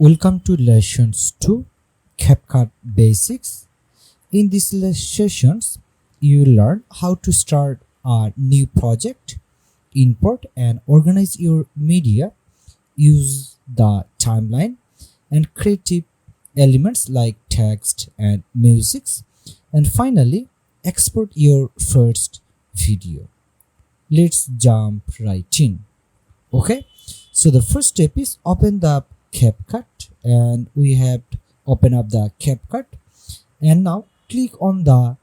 Welcome to Lessons 2 CapCut Basics. In these sessions, you will learn how to start a new project, import and organize your media, use the timeline and creative elements like text and music, and finally export your first video. Let's jump right in. Okay, so the first step is open the CapCut, and we have to open up the CapCut, and now click on the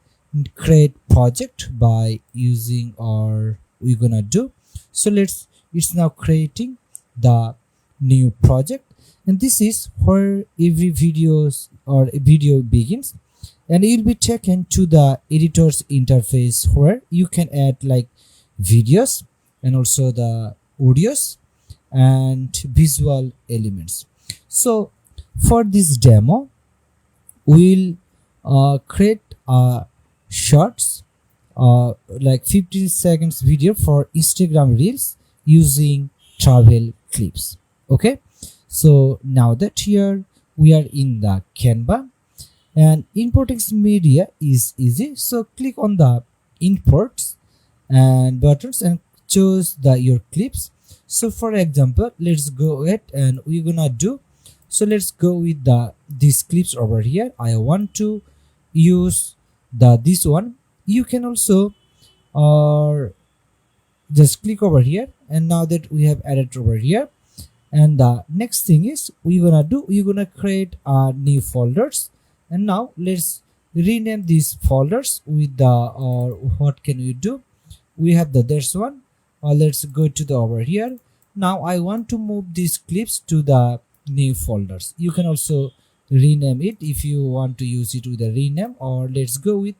create project by using our we're gonna do. So it's now creating the new project, and this is where every videos or a video begins, and it will be taken to the editor's interface where you can add like videos and also the audios and visual elements. So for this demo, we'll create a shorts like 15 seconds video for Instagram reels using travel clips. Okay, so now that here we are in the Canva, and importing media is easy. So click on the imports and buttons and choose your clips. So for example, let's go ahead and we're gonna do, so let's go with these clips over here. I want to use this one. You can also just click over here, and now that we have added over here, and the next thing is we're gonna create new folders, and now let's rename these folders with or what can we do, we have this one. Let's go to the over here. Now I want to move these clips to the new folders. You can also rename it if you want to use it with a rename, or let's go with,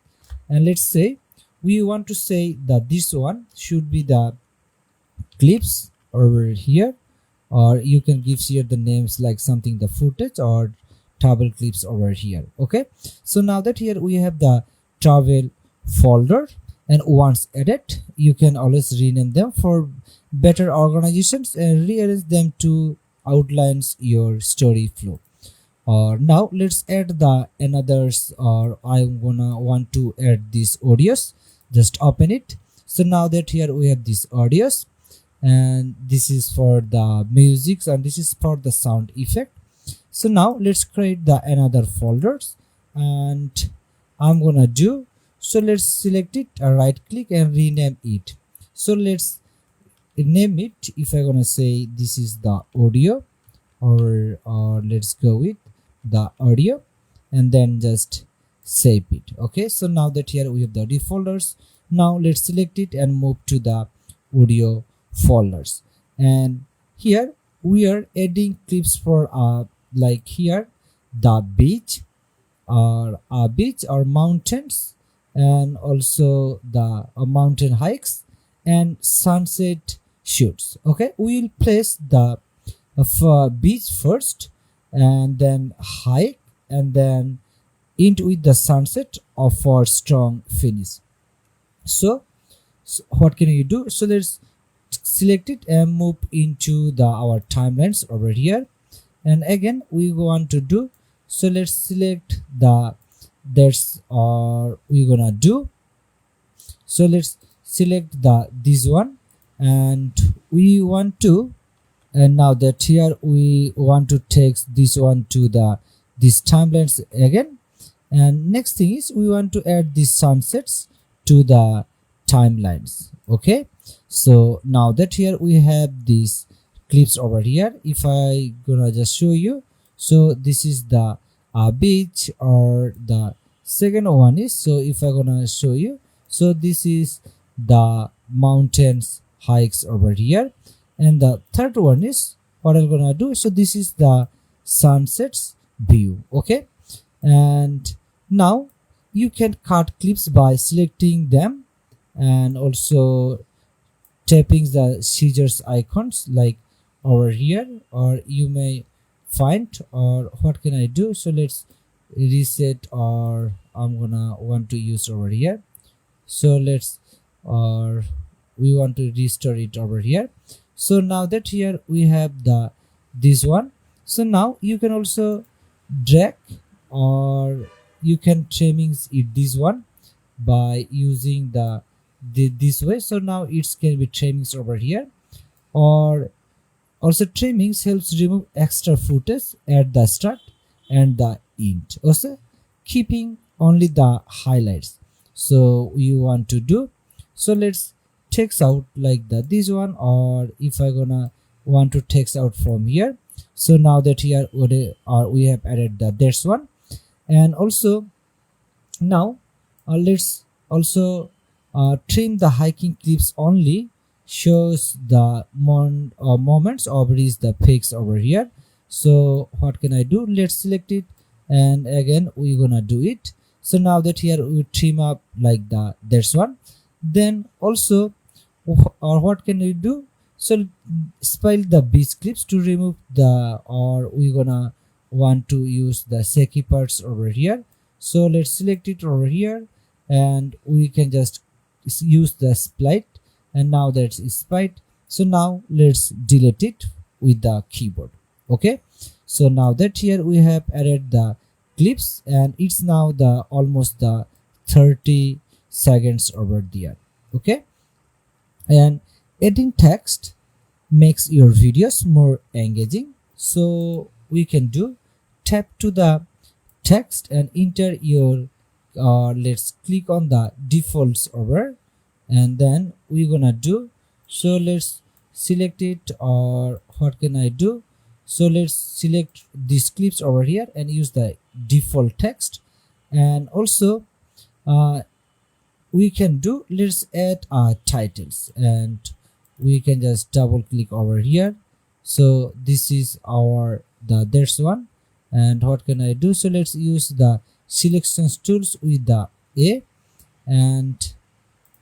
and let's say we want to say that this one should be the clips over here, or you can give here the names like something the footage or travel clips over here. Okay, so now that here we have the travel folder, and once added, you can always rename them for better organizations and rearrange them to outlines your story flow. Now let's add the another's, or I'm gonna want to add these audios. Just open it. So now that here we have these audios, and this is for the music and this is for the sound effect. So now let's create the another folders, and I'm gonna do, so let's select it, right click and rename it. So let's name it, if I'm gonna say this is the audio, or let's go with the audio, and then just save it. Okay, so now that here we have the audio folders, now let's select it and move to the audio folders, and here we are adding clips for like here the beach or mountains, and also the mountain hikes and sunset shoots. Okay, we will place the beach first, and then hike, and then end with the sunset of our strong finish. So what can you do? So let's select it and move into our timelines over here, and again we want to do, so let's select that's or we're gonna do, so let's select this one, and we want to, and now that here we want to take this one to these timelines again, and next thing is we want to add these sunsets to the timelines. Okay, so now that here we have these clips over here, if I gonna just show you, so this is the beach, or the second one is, so if I gonna show you, so this is the mountains hikes over here, and the third one is what I'm gonna do, so this is the sunsets view. Okay, and now you can cut clips by selecting them and also tapping the scissors icons like over here, or you may find, or what can I do, so let's reset, or I'm gonna want to use over here, so let's, or we want to restore it over here. So now that here we have this one, So now you can also drag, or you can trimmings it this one by using this way. So now it can be trimmings over here. Or also trimmings helps remove extra footage at the start and the end, also keeping only the highlights. So you want to do, so let's text out like this one, or if I gonna want to text out from here. So now that here we have added the this one. And also now let's also trim the hiking clips only, shows the moments of is the pics over here. So what can I do? Let's select it, and again we're gonna do it. So now that here we trim up like this one. Then also or what can we do? So spell the beach clips to remove the, or we're gonna want to use the shaky parts over here. So let's select it over here, and we can just use the split, and now that's split. So now let's delete it with the keyboard. Okay, so now that here we have added the clips, and it's now the almost the 30 seconds over there. Okay, and adding text makes your videos more engaging. So we can do, tap to the text and enter your let's click on the defaults over, and then we're gonna do, so let's select it, or what can I do? So let's select these clips over here and use the default text. And also we can do, let's add titles, and we can just double click over here. So this is our this one. And what can I do? So let's use the selections tools with the A. And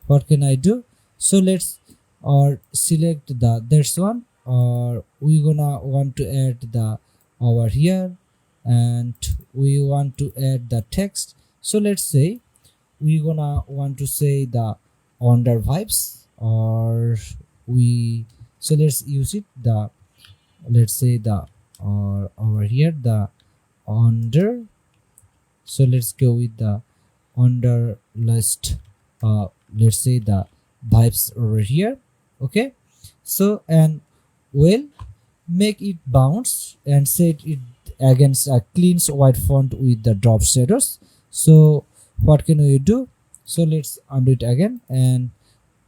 what can I do? So let's or select the this one, or we gonna want to add the over here, and we want to add the text. So let's say we gonna want to say the under vibes, or we, so let's use it the, let's say the, or over here the under. So let's go with the under list, let's say the vibes over here. Okay, so and we'll make it bounce and set it against a clean white font with the drop shadows. So what can we do? So let's undo it again, and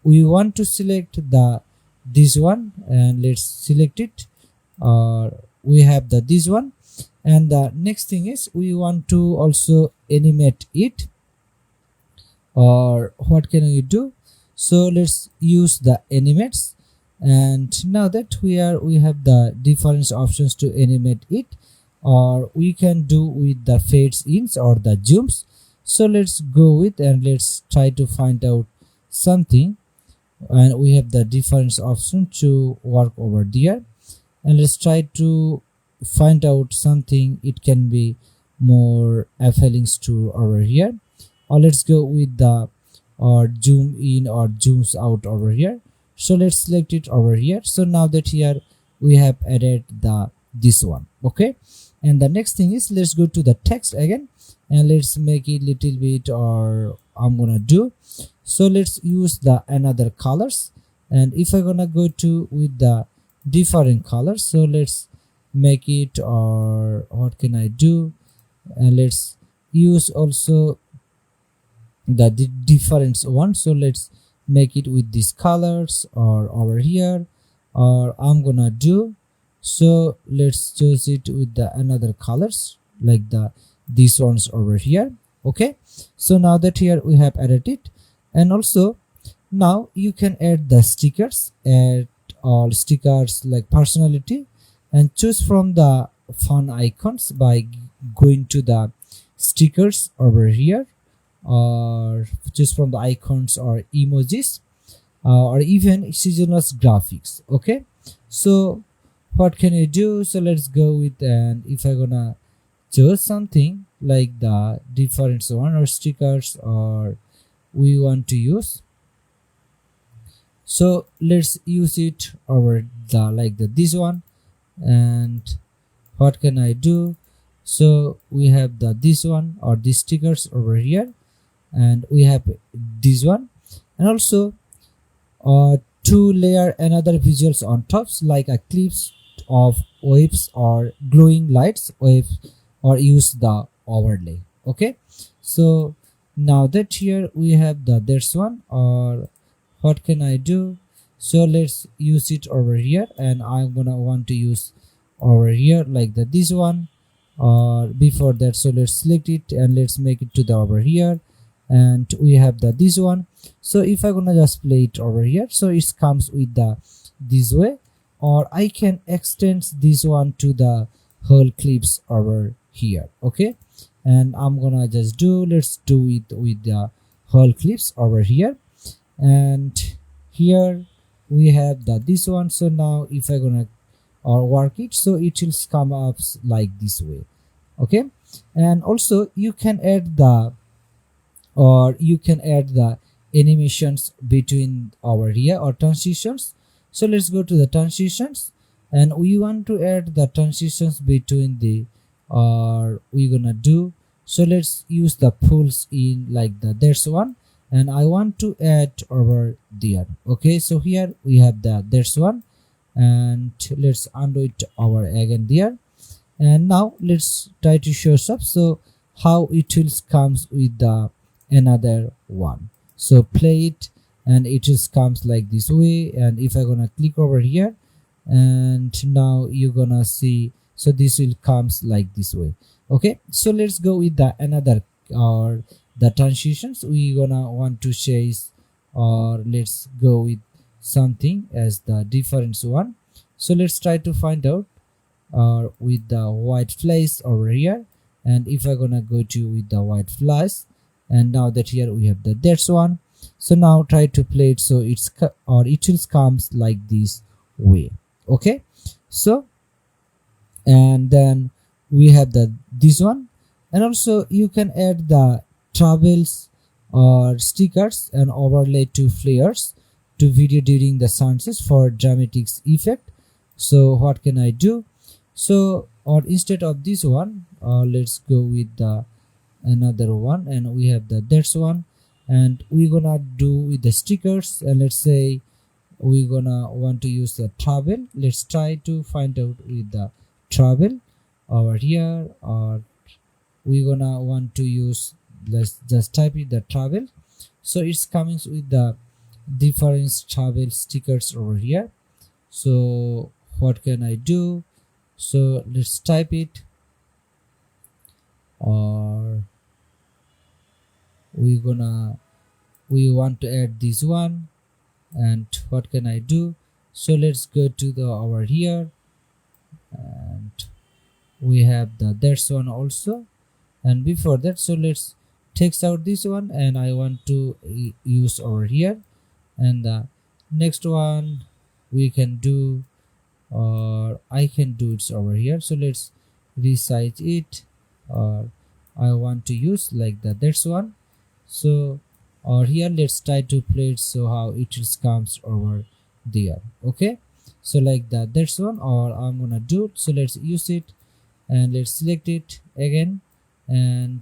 we want to select the this one, and let's select it. We have the this one. And the next thing is we want to also animate it, or what can we do? So let's use the animates. And now that we have the different options to animate it, or we can do with the fades ins or the zooms. So let's go with, and let's try to find out something, and we have the different option to work over there. And let's try to find out something it can be more appealing to over here. Or let's go with the, or zoom in or zooms out over here. So let's select it over here. So now that here we have added the this one. Okay, and the next thing is, let's go to the text again, and let's make it little bit, or I'm gonna do, so let's use the another colors. And if I'm gonna go to with the different colors, so let's make it, or what can I do? And let's use also the different one. So let's make it with these colors, or over here, or I'm gonna do, so let's choose it with the another colors like these ones over here. Okay, so now that here we have added it. And also now you can add the stickers, add all stickers like personality, and choose from the fun icons by going to the stickers over here, or choose from the icons or emojis, or even seasonal graphics. Okay, so what can you do? So let's go with, and if I'm gonna choose something like the different one or stickers, or we want to use, so let's use it over the like this one. And what can I do? So we have this one or these stickers over here, and we have this one, and also to layer another visuals on tops like a clips of waves or glowing lights waves, or use the overlay. Okay, so now that here we have this one, or what can I do? So let's use it over here, and I'm gonna want to use over here like this one, or before that. So let's select it and let's make it to the over here, and we have this one. So if I'm gonna just play it over here, so it comes with this way, or I can extend this one to the whole clips over here. Okay, and I'm gonna just let's do it with the whole clips over here, and here we have this one. So now if I'm gonna work it, so it will come up like this way. Okay, and also you can add the animations between over here, or transitions. So let's go to the transitions, and we want to add the transitions between the, or we're gonna do, so let's use the pulls in like there's one, and I want to add over there. Okay, so here we have there's one, and let's undo it over again there, and now let's try to show up so how it will comes with the another one. So play it, and it just comes like this way, and if I'm gonna click over here, and now you're gonna see, so this will comes like this way. Okay, so let's go with the another, or the transitions we gonna want to chase, or let's go with something as the difference one. So let's try to find out with the white flash over here, and if I'm gonna go to with the white flash, and now that here we have that's one. So now try to play it, so it's or it just comes like this way. Okay, so and then we have this one, and also you can add the travels or stickers and overlay to flares to video during the sunsets for dramatic effect. So what can I do? So, or instead of this one, let's go with the another one, and we have that's one, and we're gonna do with the stickers, and let's say we're gonna want to use the travel. Let's try to find out with the travel over here, or we're gonna want to use, let's just type it the travel. So it's coming with the different travel stickers over here. So what can I do? So let's type it, or we want to add this one, and what can I do? So let's go to the over here, and we have that's one also, and before that, so let's text out this one, and I want to use over here, and the next one we can do, or I can do it over here. So let's resize it, or I want to use like that's one. So or here let's try to play it, so how it just comes over there. Okay, so like that's one, or I'm gonna do it. So let's use it, and let's select it again, and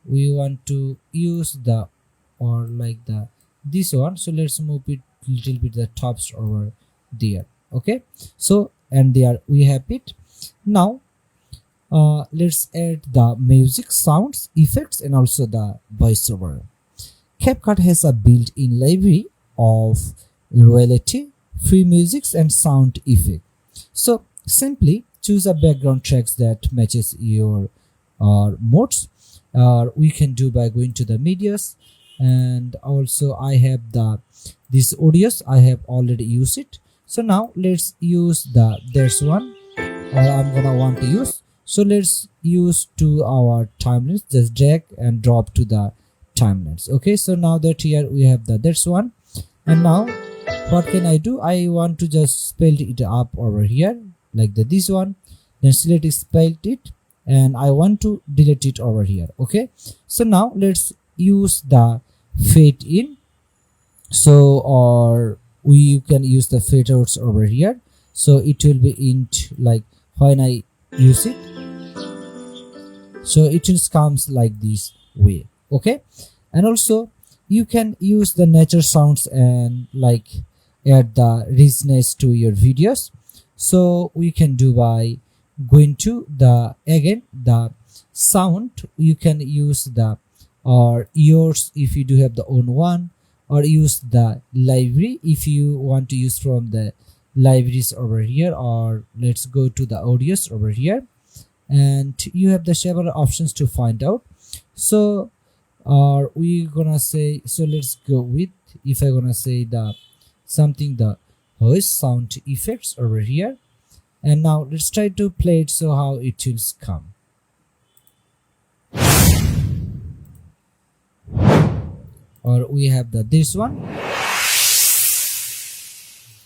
we want to use or like this one. So let's move it little bit the tops over there. Okay, so and there we have it. Now let's add the music, sounds, effects, and also the voiceover. CapCut has a built-in library of royalty free music and sound effect. So simply choose a background tracks that matches your modes. We can do by going to the medias, and also I have this audios, I have already used it. So now let's use there's one, or I'm gonna want to use. So let's use to our timelines, just drag and drop to the timelines. Okay, so now that here we have there's one, and now what can I do? I want to just spell it up over here like this one, then select it, spell it, and I want to delete it over here. Okay, so now let's use the fade in. So or we can use the fade outs over here, so it will be in like when I use it. So it just comes like this way. Okay, and also you can use the nature sounds and like add the richness to your videos. So we can do by going to the again the sound. You can use the or yours if you do have the own one, or use the library if you want to use from the libraries over here, or let's go to the audios over here, and you have the several options to find out. So are we gonna say, so let's go with, if I gonna say the something the voice sound effects over here, and now let's try to play it, so how it will come. Or we have the this one,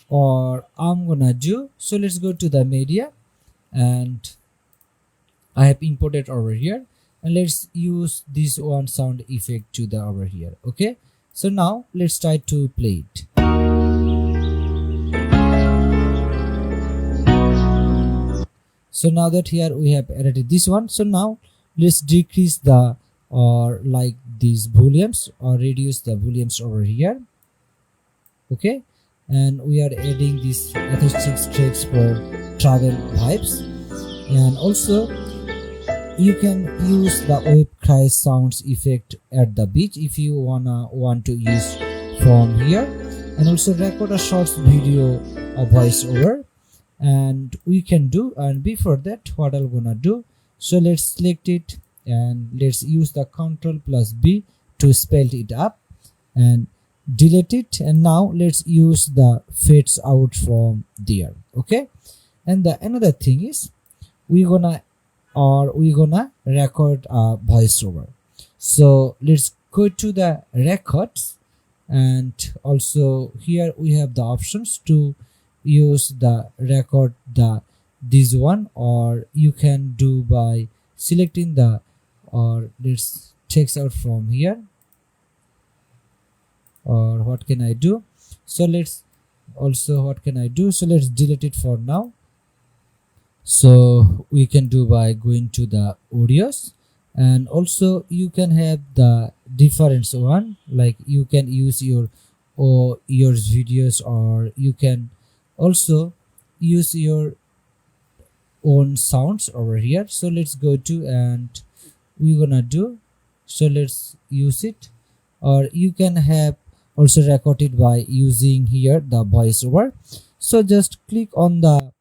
or I'm gonna do, so let's go to the media, and I have imported over here, and let's use this one sound effect to the over here. Okay, so now let's try to play it. So now that here we have added this one, so now let's decrease the or like these volumes or reduce the volumes over here. Okay, and we are adding these acoustic tracks for travel vibes, and also you can use the wave cry sounds effect at the beach if you want to use from here, and also record a short video of voiceover, and we can do. And before that, what I'm gonna do, so let's select it and let's use the Ctrl+B to spell it up and delete it, and now let's use the fades out from there. Okay, and the another thing is we're gonna record a voiceover. So let's go to the records, and also here we have the options to use the record the this one, or you can do by selecting the, or let's takes out from here, or what can I do, so let's also what can I do, so let's delete it for now. So we can do by going to the audios, and also you can have the different one, like you can use your videos, or you can also use your own sounds over here. So let's go to, and we're gonna do, so let's use it, or you can have also record it by using here the voiceover. So just click on the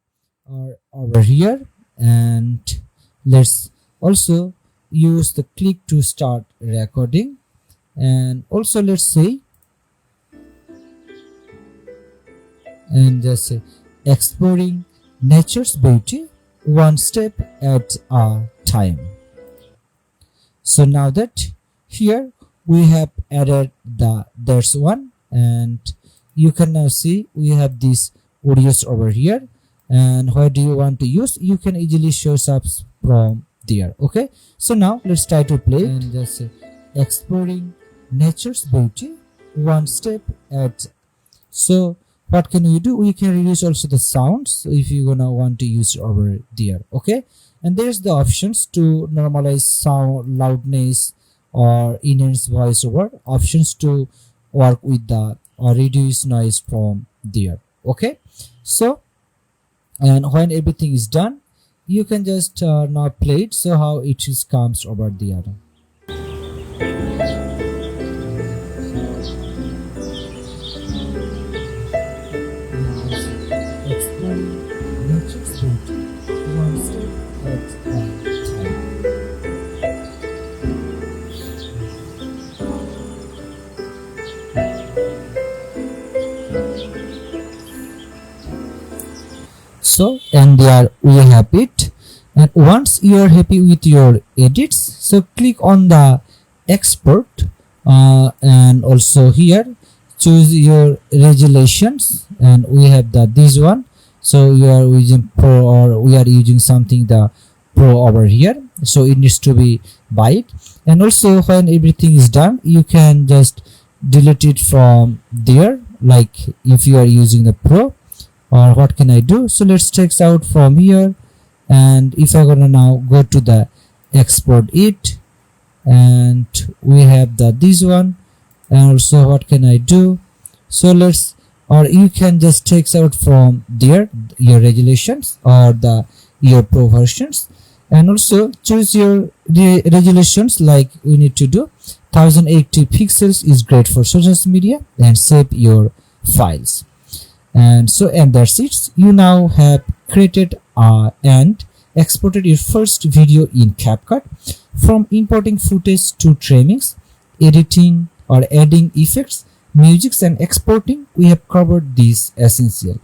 over here, and let's also use the click to start recording, and also let's say, and just say exploring nature's beauty one step at a time. So now that here we have added the there's one, and you can now see we have these audios over here, and where do you want to use, you can easily show up from there. Okay, so now let's try to play it, and just say exploring nature's beauty one step at. So what can we do, we can reduce also the sounds if you gonna want to use over there. Okay, and there's the options to normalize sound loudness or enhance voiceover, options to work with the or reduce noise from there. Okay, so and when everything is done, you can just now play it, so how it just comes over there. So, and there we have it. And once you are happy with your edits, so click on the export, and also here choose your resolutions, and we have the this one. So you are using pro, or we are using something the pro over here, so it needs to be byte. And also when everything is done, you can just delete it from there, like if you are using the pro. Or what can I do, so let's take out from here, And if I'm gonna now go to the export it, and we have the this one. And also what can I do? So let's, or you can just take out from there your regulations or the your pro versions, and also choose your regulations. Like we need to do 1080 pixels is great for social media, and save your files. And so, and that's it. You now have created and exported your first video in CapCut. From importing footage to trimmings, editing or adding effects, musics, and exporting, we have covered these essential.